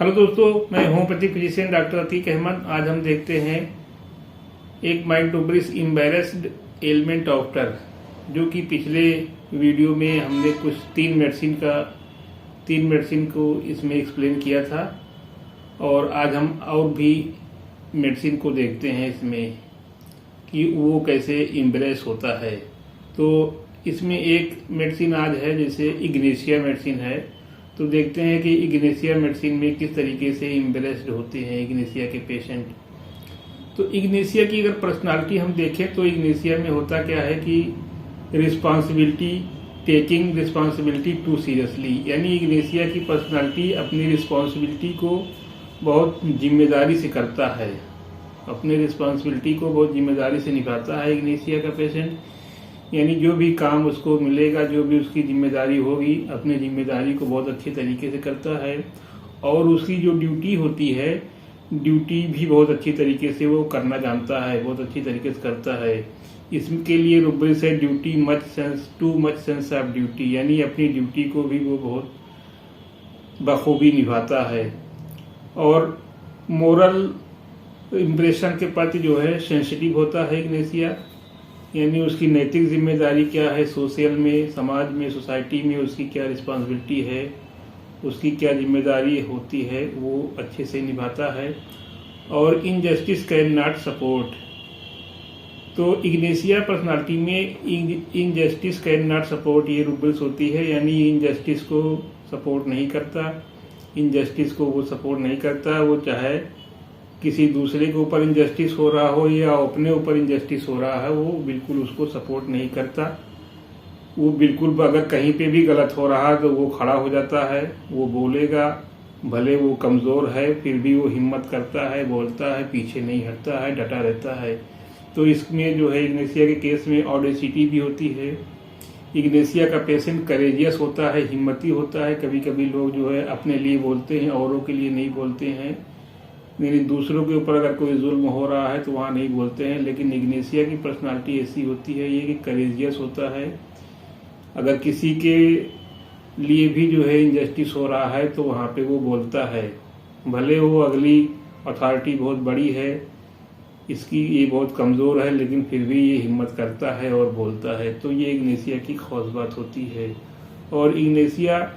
Hello दोस्तों, मैं homeopathic physician doctor Atiq Ahmad. आज हम देखते हैं एक माइटोब्रिस इम्बैरेस्ड एलिमेंट आफ्टर, जो कि पिछले वीडियो में हमने कुछ तीन मेडिसिन को इसमें एक्सप्लेन किया था, और आज हम और भी मेडिसिन को देखते हैं इसमें कि वो कैसे इम्बैरेस होता है। तो इसमें एक मेडिसिन आज है, जैसे इग्नेशिया मेडिसिन है। तो देखते हैं कि इग्नेशिया मेडिसिन में किस तरीके से इम्बैरेस्ड होते हैं इग्नेशिया के पेशेंट। तो इग्नेशिया की अगर पर्सनालिटी हम देखें तो इग्नेशिया में होता क्या है कि टेकिंग रिस्पॉन्सिबिलिटी टू सीरियसली, यानी इग्नेशिया की पर्सनालिटी अपनी रिस्पॉन्सिबिलिटी को बहुत जिम्मेदारी से करता है, अपनी रिस्पॉन्सिबिलिटी को बहुत जिम्मेदारी से निभाता है इग्नेशिया का पेशेंट। यानी जो भी काम उसको मिलेगा, जो भी उसकी जिम्मेदारी होगी, अपनी जिम्मेदारी को बहुत अच्छे तरीके से करता है, और उसकी जो ड्यूटी होती है, ड्यूटी भी बहुत अच्छी तरीके से वो करना जानता है, बहुत अच्छी तरीके से करता है। इसके लिए रुब्रिक्स है duty too much sense of duty, यानी अपनी ड्यूटी को भी वो बहुत बखूबी निभाता है। और मोरल इम्प्रेशन के प्रति जो है सेंसिटिव होता है इग्नेशिया, यानी उसकी नैतिक जिम्मेदारी क्या है, सोशल में, समाज में, सोसाइटी में उसकी क्या रिस्पॉन्सिबिलिटी है, उसकी क्या जिम्मेदारी होती है, वो अच्छे से निभाता है। और इनजस्टिस कैन नॉट सपोर्ट, तो इग्नेशिया पर्सनालिटी में इनजस्टिस कैन नॉट सपोर्ट ये रुब्रिक्स होती है, यानी इनजस्टिस को सपोर्ट नहीं करता, इनजस्टिस को वो सपोर्ट नहीं करता। वो चाहे किसी दूसरे के ऊपर इनजस्टिस हो रहा हो या अपने ऊपर इनजस्टिस हो रहा है, वो बिल्कुल उसको सपोर्ट नहीं करता। वो बिल्कुल अगर कहीं पे भी गलत हो रहा है तो वो खड़ा हो जाता है, वो बोलेगा, भले वो कमज़ोर है फिर भी वो हिम्मत करता है, बोलता है, पीछे नहीं हटता है, डटा रहता है। तो इसमें जो है इग्नेशिया के केस में ऑडेसिटी भी होती है। इग्नेशिया का पेशेंट करेजियस होता है, हिम्मती होता है। कभी कभी लोग जो है अपने लिए बोलते हैं, औरों के लिए नहीं बोलते हैं, यानी दूसरों के ऊपर अगर कोई जुल्म हो रहा है तो वहाँ नहीं बोलते हैं। लेकिन इग्नेशिया की पर्सनालिटी ऐसी होती है ये कि करेजियस होता है। अगर किसी के लिए भी जो है इनजस्टिस हो रहा है तो वहाँ पे वो बोलता है, भले वो अगली अथॉरिटी बहुत बड़ी है, इसकी ये बहुत कमज़ोर है, लेकिन फिर भी ये हिम्मत करता है और बोलता है। तो ये इग्नेशिया की खास बात होती है। और इग्नेशिया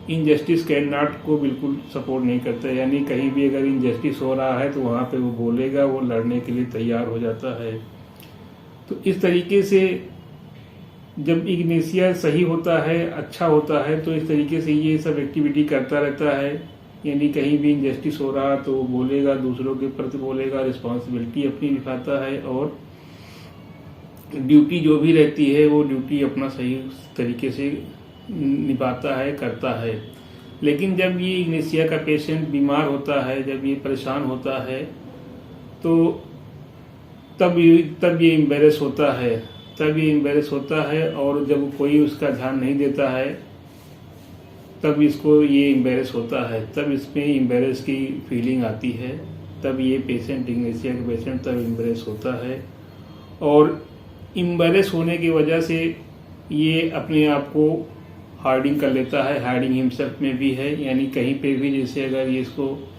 इनजस्टिस कैन नॉट को बिल्कुल सपोर्ट नहीं करता, यानी कहीं भी अगर इनजस्टिस हो रहा है तो वहाँ पे वो बोलेगा, वो लड़ने के लिए तैयार हो जाता है। तो इस तरीके से जब इग्नेशिया सही होता है, अच्छा होता है, तो इस तरीके से ये सब एक्टिविटी करता रहता है। यानी कहीं भी इनजस्टिस हो रहा तो वो बोलेगा, दूसरों के प्रति बोलेगा, रिस्पॉन्सिबिलिटी अपनी निभाता है, और ड्यूटी जो भी रहती है वो ड्यूटी अपना सही तरीके से निभाता है, करता है। लेकिन जब ये इग्नेशिया का पेशेंट बीमार होता है, जब ये परेशान होता है, तो तब ये इम्बैरेस होता है, और जब कोई उसका ध्यान नहीं देता है तब इसको ये इम्बैरेस होता है, तब इसमें इम्बैरेस की फीलिंग आती है, तब ये पेशेंट, इग्नेशिया का पेशेंट तब इम्बैरेस होता है। और इम्बैरेस होने की वजह से ये अपने आप को हाइडिंग कर लेता है, हाइडिंग हिमसेल्फ में भी है, यानी कहीं पे भी जैसे अगर ये इसको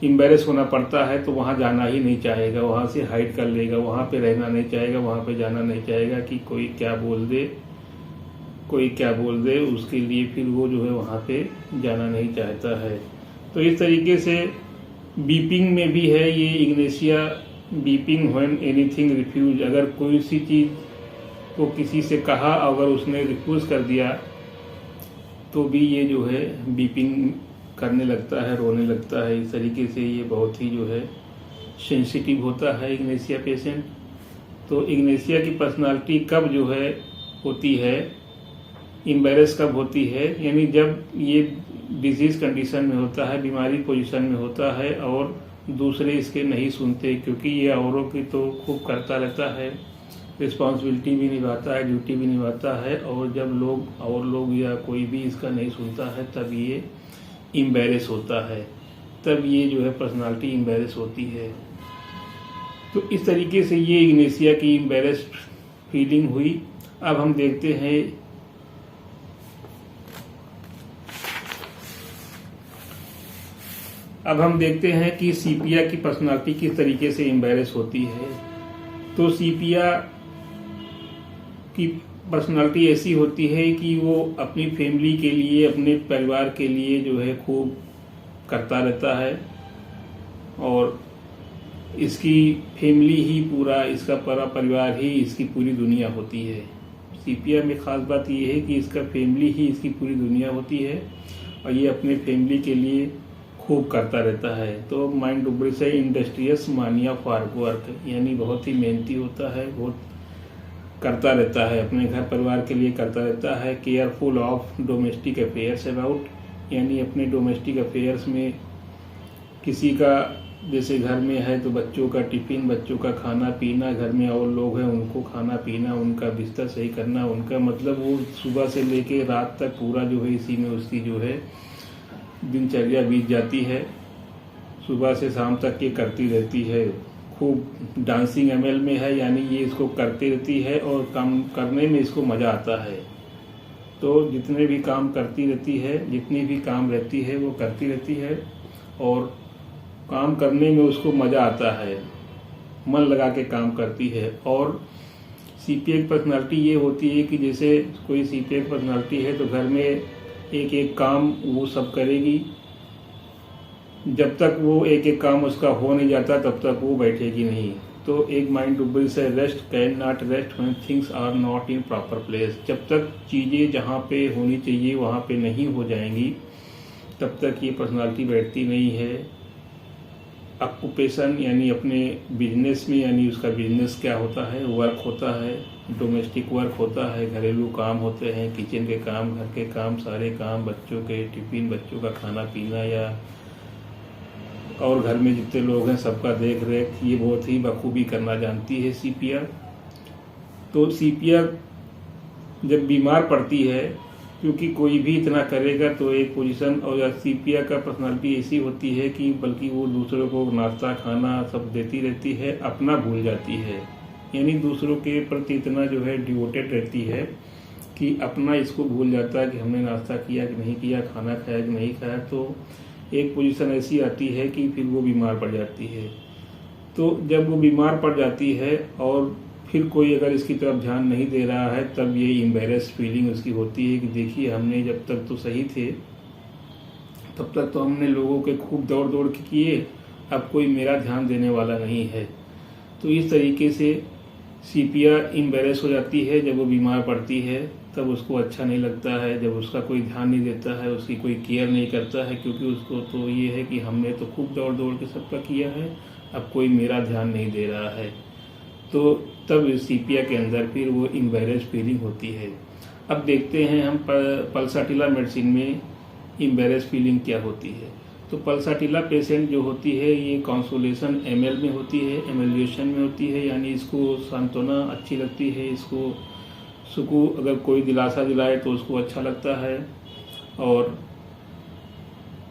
इम्बैरेस होना पड़ता है तो वहाँ जाना ही नहीं चाहेगा, वहाँ से हाइड कर लेगा, वहाँ पे रहना नहीं चाहेगा, वहाँ पे जाना नहीं चाहेगा कि कोई क्या बोल दे, उसके लिए फिर वो जो है वहाँ पे जाना नहीं चाहता है। तो इस तरीके से बीपिंग में भी है ये ignatia, weeping when anything refuse, अगर कोई सी चीज़ को किसी से कहा, अगर उसने रिफ्यूज़ कर दिया तो भी ये जो है बीपिंग करने लगता है, रोने लगता है। इस तरीके से ये बहुत ही जो है सेंसिटिव होता है इग्नेशिया पेशेंट। तो इग्नेशिया की पर्सनालिटी कब जो है होती है, इम्बैरेस कब होती है, यानी जब ये डिजीज़ कंडीशन में होता है, बीमारी पोजीशन में होता है, और दूसरे इसके नहीं सुनते, क्योंकि ये औरों की तो खूब करता रहता है, रिस्पॉन्सिबिलिटी भी निभाता है, ड्यूटी भी निभाता है, और जब लोग या कोई भी इसका नहीं सुनता है तब ये इम्बैरेस होता है, तब ये जो है पर्सनालिटी इम्बैरेस होती है। तो इस तरीके से ये इग्नेशिया की इम्बैरेस्ड फीलिंग हुई। अब हम देखते हैं अब हम देखते हैं कि सीपिया की पर्सनालिटी किस तरीके से एम्बैरेस होती है। तो सीपिया की पर्सनालिटी ऐसी होती है कि वो अपनी फैमिली के लिए, अपने परिवार के लिए जो है खूब करता रहता है और इसकी फैमिली ही पूरा, इसका पूरा परिवार ही इसकी पूरी दुनिया होती है। सीपिया में ख़ास बात यह है कि इसका फैमिली ही इसकी पूरी दुनिया होती है और ये अपने फैमिली के लिए खूब करता रहता है। तो माइंड डुब्रिस है इंडस्ट्रियस मानिया फॉर वर्क, यानी बहुत ही मेहनती होता है, बहुत करता रहता है, अपने घर परिवार के लिए करता रहता है। Careful of domestic affairs about, यानी अपने डोमेस्टिक अफेयर्स में किसी का जैसे घर में है तो बच्चों का टिफिन, बच्चों का खाना पीना, घर में और लोग हैं उनको खाना पीना, उनका बिस्तर सही करना, उनका मतलब वो सुबह से लेके रात तक पूरा जो है इसी में उसकी जो है दिनचर्या बीत जाती है। सुबह से शाम तक ये करती रहती है, खूब डांसिंग एमएल में है, यानी ये इसको करती रहती है और काम करने में इसको मज़ा आता है। तो जितने भी काम करती रहती है, जितनी भी काम रहती है वो करती रहती है और काम करने में उसको मज़ा आता है, मन लगा के काम करती है। और सीपीए की पर्सनालिटी ये होती है कि जैसे कोई सीपीए की पर्सनालिटी है तो घर में एक एक काम वो सब करेगी, जब तक वो एक एक काम उसका हो नहीं जाता तब तक वो बैठेगी नहीं। तो एक माइंड डुब्रिस है rest can not rest when things are not in proper place, जब तक चीज़ें जहाँ पे होनी चाहिए वहाँ पे नहीं हो जाएंगी तब तक ये पर्सनालिटी बैठती नहीं है। ऑक्यूपेशन यानी अपने बिजनेस में, यानी उसका बिजनेस क्या होता है, वर्क होता है, डोमेस्टिक वर्क होता है, घरेलू काम होते हैं, किचन के काम, घर के काम, सारे काम, बच्चों के टिफिन, बच्चों का खाना पीना या और घर में जितने लोग हैं सबका देख रेख, ये बहुत ही बखूबी करना जानती है सीपिया। तो सीपिया जब बीमार पड़ती है, क्योंकि कोई भी इतना करेगा तो एक पोजीशन, और सीपिया का पर्सनालिटी ऐसी होती है कि बल्कि वो दूसरों को नाश्ता खाना सब देती रहती है, अपना भूल जाती है, यानी दूसरों के प्रति इतना जो है डिवोटेड रहती है कि अपना इसको भूल जाता है कि हमने नाश्ता किया कि नहीं किया, खाना खाया कि नहीं खाया। तो एक पोजीशन ऐसी आती है कि फिर वो बीमार पड़ जाती है। तो जब वो बीमार पड़ जाती है और फिर कोई अगर इसकी तरफ ध्यान नहीं दे रहा है तब ये एम्बैरेस फीलिंग उसकी होती है कि देखिए हमने जब तक तो सही थे, तब तक तो हमने लोगों के खूब दौड़ दौड़ के किए, अब कोई मेरा ध्यान देने वाला नहीं है। तो इस तरीके से सीपिया एम्बैरेस हो जाती है। जब वो बीमार पड़ती है तब उसको अच्छा नहीं लगता है, जब उसका कोई ध्यान नहीं देता है, उसकी कोई केयर नहीं करता है, क्योंकि उसको तो ये है कि हमने तो खूब दौड़ दौड़ के सबका किया है, अब कोई मेरा ध्यान नहीं दे रहा है। तो तब सीपिया के अंदर फिर वो एम्बैरेस फीलिंग होती है। अब देखते हैं हम पल्साटिला मेडिसिन में एम्बैरेस फीलिंग क्या होती है। तो पल्साटिला पेशेंट जो होती है ये कंसोलेशन एमएल में होती है, एमेल्यूशन में होती है, यानी इसको सांत्वना अच्छी लगती है, इसको सुकून अगर कोई दिलासा दिलाए तो उसको अच्छा लगता है। और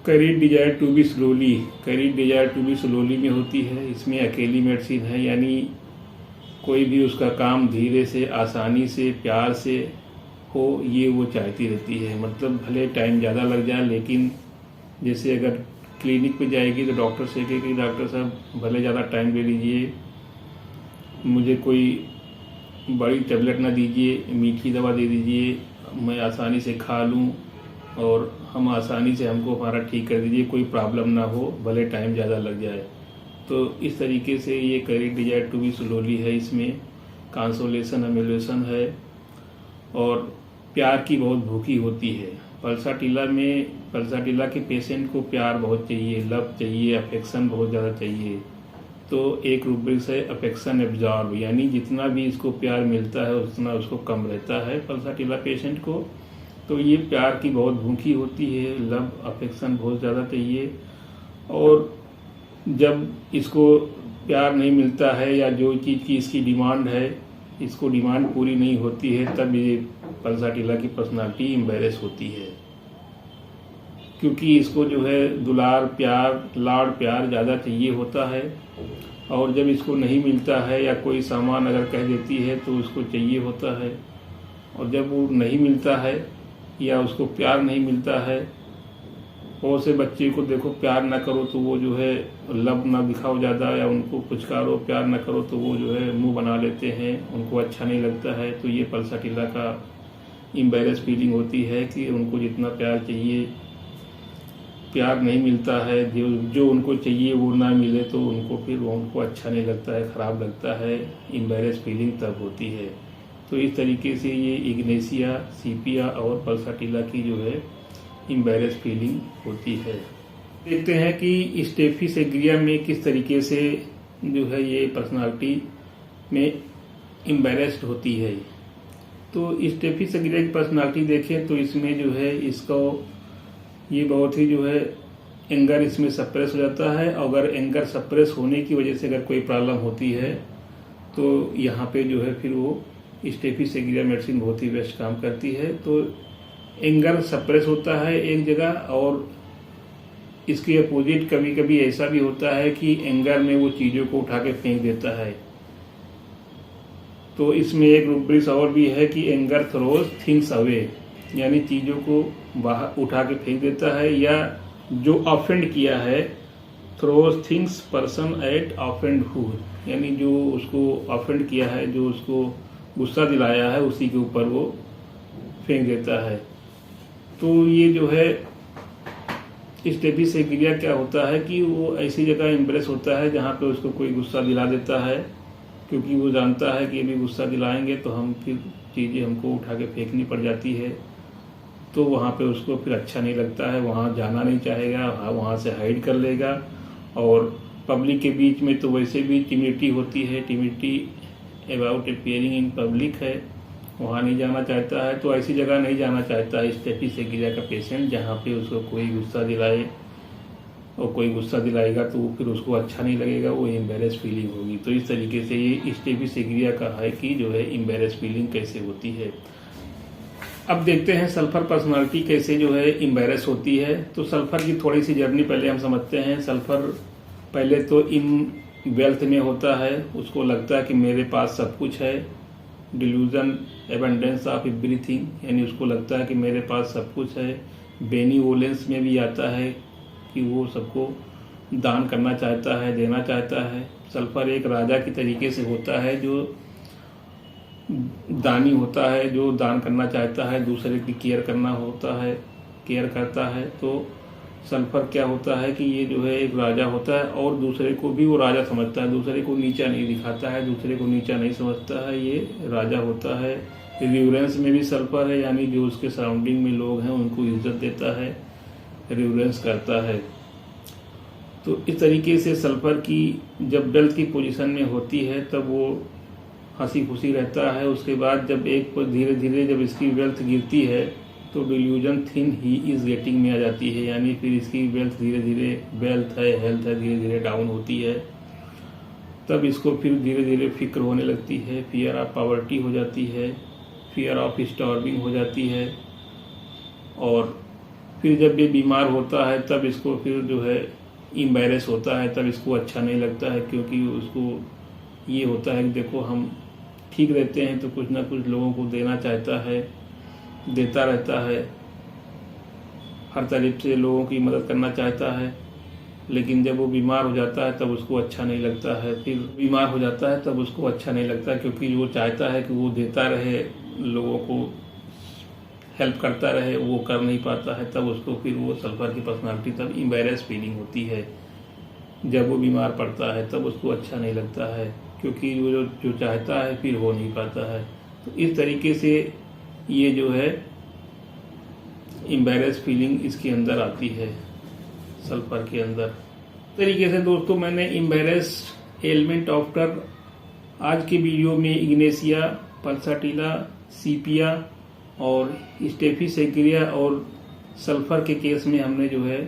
carried desire to be slowly, carried desire to be slowly में होती है, इसमें अकेली मेडिसिन है, यानी कोई भी उसका काम धीरे से, आसानी से, प्यार से हो ये वो चाहती रहती है। मतलब भले टाइम ज़्यादा लग जाए, लेकिन जैसे अगर क्लिनिक पे जाएगी तो डॉक्टर से कहे कि डॉक्टर साहब भले ज़्यादा टाइम ले लीजिए, मुझे कोई बड़ी टेबलेट ना दीजिए, मीठी दवा दे दीजिए, मैं आसानी से खा लूं और हम आसानी से हमको हमारा ठीक कर दीजिए, कोई प्रॉब्लम ना हो, भले टाइम ज़्यादा लग जाए। तो इस तरीके से ये carried desire to be slowly है, इसमें कंसोलेशन एमेल्यूशन है और प्यार की बहुत भूखी होती है। पल्साटिला के पेशेंट को प्यार बहुत चाहिए, लव चाहिए, अफेक्शन बहुत ज़्यादा चाहिए। तो एक रूब्रिक्स है अफेक्शन एब्जॉर्ब, यानी जितना भी इसको प्यार मिलता है उतना उसको कम रहता है पल्साटिला पेशेंट को। तो ये प्यार की बहुत भूखी होती है, लव अफेक्शन बहुत ज़्यादा चाहिए। और जब इसको प्यार नहीं मिलता है या जो चीज़ की इसकी डिमांड है, इसको डिमांड पूरी नहीं होती है, तब ये पल्साटिला की पर्सनालिटी एम्बैरेस होती है, क्योंकि इसको जो है दुलार प्यार, लाड़ प्यार ज़्यादा चाहिए होता है। और जब इसको नहीं मिलता है या कोई सामान अगर कह देती है तो उसको चाहिए होता है, और जब वो नहीं मिलता है या उसको प्यार नहीं मिलता है बहुत से बच्चे को देखो प्यार ना करो तो वो जो है लब ना दिखाओ ज़्यादा, या उनको पुचकारो प्यार ना करो तो वो जो है मुंह बना लेते हैं, उनको अच्छा नहीं लगता है। तो ये पल्साटिला का एम्बैरेस फीलिंग होती है कि उनको जितना प्यार चाहिए प्यार नहीं मिलता है, जो उनको चाहिए वो ना मिले तो उनको फिर उनको अच्छा नहीं लगता है, ख़राब लगता है। एम्बैरेस फीलिंग तब होती है। तो इस तरीके से ये इग्नेशिया, सीपिया और पल्साटिला की जो है एम्बैरेस फीलिंग होती है। देखते हैं कि स्टेफिस एग्रिया में किस तरीके से जो है ये पर्सनालिटी में एम्बैरेस्ड होती है। तो स्टेफिस एग्रिया की पर्सनालिटी देखें तो इसमें जो है इसको ये बहुत ही जो है एंगर इसमें सप्रेस हो जाता है। अगर एंगर सप्रेस होने की वजह से अगर कोई प्रॉब्लम होती है तो यहाँ पे जो है फिर वो स्टेफिस एग्रिया मेडिसिन बहुत ही बेस्ट काम करती है। तो एंगर सप्रेस होता है एक जगह, और इसके अपोजिट कभी कभी ऐसा भी होता है कि एंगर में वो चीज़ों को उठा के फेंक देता है। तो इसमें एक रूब्रिक्स और भी है कि एंगर थ्रोज थिंग्स अवे, यानी चीज़ों को बाहर उठा के फेंक देता है, या जो ऑफेंड किया है throws things person at offend who, यानी जो उसको ऑफेंड किया है, जो उसको गुस्सा दिलाया है उसी के ऊपर वो फेंक देता है। तो ये जो है स्टेफिस एग्रिया क्या होता है कि वो ऐसी जगह एम्ब्रेस होता है जहाँ पे उसको कोई गुस्सा दिला देता है, क्योंकि वो जानता है कि अभी गुस्सा दिलाएंगे तो हम फिर चीज़ें हमको उठा के फेंकनी पड़ जाती है। तो वहाँ पे उसको फिर अच्छा नहीं लगता है, वहाँ जाना नहीं चाहेगा, वहाँ से हाइड कर लेगा। और पब्लिक के बीच में तो वैसे भी टिमिडिटी होती है, timidity about appearing in public है, वहाँ नहीं जाना चाहता है। तो ऐसी जगह नहीं जाना चाहता है स्टेफिस एग्रिया का पेशेंट जहाँ पे उसको कोई गुस्सा दिलाए, और कोई गुस्सा दिलाएगा तो फिर उसको अच्छा नहीं लगेगा, वो एम्बैरेस फीलिंग होगी। तो इस तरीके से ये स्टेफिस एग्रिया का है कि जो है एम्बैरेस फीलिंग कैसे होती है। अब देखते हैं सल्फर पर्सनालिटी कैसे जो है एम्बैरेस होती है। तो सल्फर की थोड़ी सी जर्नी पहले हम समझते हैं। सल्फर पहले तो इन वेल्थ में होता है, उसको लगता है कि मेरे पास सब कुछ है, डिल्यूजन एबंडेंस ऑफ एवरीथिंग, यानी उसको लगता है कि मेरे पास सब कुछ है। बेनीवोलेंस में भी आता है कि वो सबको दान करना चाहता है, देना चाहता है। सल्फर एक राजा की तरीके से होता है जो दानी होता है, जो दान करना चाहता है, दूसरे की केयर करना होता है, केयर करता है। तो सल्फर क्या होता है कि ये जो है एक राजा होता है और दूसरे को भी वो राजा समझता है, दूसरे को नीचा नहीं दिखाता है, दूसरे को नीचा नहीं समझता है, ये राजा होता है। रिवरेंस में भी सल्फर है, यानी जो उसके सराउंडिंग में लोग हैं उनको इज्जत देता है, रिवरेंस करता है। तो इस तरीके से सल्फर की जब वेल्थ की पोजीशन में होती है तब वो हंसी खुशी रहता है। उसके बाद जब एक पर धीरे धीरे जब इसकी वेल्थ गिरती है तो delusion thin he is getting में आ जाती है, यानी फिर इसकी वेल्थ धीरे धीरे, वेल्थ है हेल्थ है, धीरे धीरे डाउन होती है। तब इसको फिर धीरे धीरे फिक्र होने लगती है, फियर ऑफ पॉवर्टी हो जाती है, फियर ऑफ स्टार्विंग हो जाती है। और फिर जब ये बीमार होता है तब इसको फिर जो है एम्बैरेस होता है, तब इसको अच्छा नहीं लगता है, क्योंकि उसको ये होता है कि देखो हम ठीक रहते हैं तो कुछ ना कुछ लोगों को देना चाहता है, देता रहता है, हर तरफ से लोगों की मदद करना चाहता है। लेकिन जब वो बीमार हो जाता है तब उसको अच्छा नहीं लगता है, फिर बीमार हो जाता है तब उसको अच्छा नहीं लगता, क्योंकि वो चाहता है कि वो देता रहे, लोगों को हेल्प करता रहे, वो कर नहीं पाता है। तब उसको फिर वो सल्फर की पर्सनालिटी तब एम्बैरेस फीलिंग होती है। जब वो बीमार पड़ता है तब उसको अच्छा नहीं लगता है, क्योंकि वो जो चाहता है फिर हो नहीं पाता है। तो इस तरीके से ये जो है एम्बैरेस फीलिंग इसके अंदर आती है, सल्फर के अंदर। तरीके से दोस्तों मैंने एम्बैरेस एलिमेंट आफ्टर आज की वीडियो में इग्नेशिया, पल्साटिला, सीपिया और स्टेफिस एग्रिया और सल्फर के केस में हमने जो है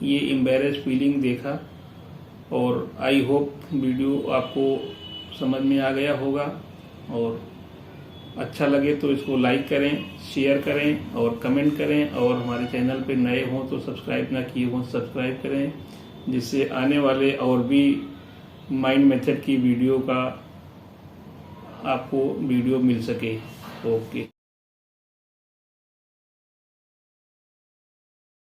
ये एम्बैरेस फीलिंग देखा। और आई होप वीडियो आपको समझ में आ गया होगा, और अच्छा लगे तो इसको लाइक करें, शेयर करें और कमेंट करें। और हमारे चैनल पे नए हों तो सब्सक्राइब ना किए हों सब्सक्राइब करें, जिससे आने वाले और भी माइंड मेथड की वीडियो का आपको वीडियो मिल सके। ओके।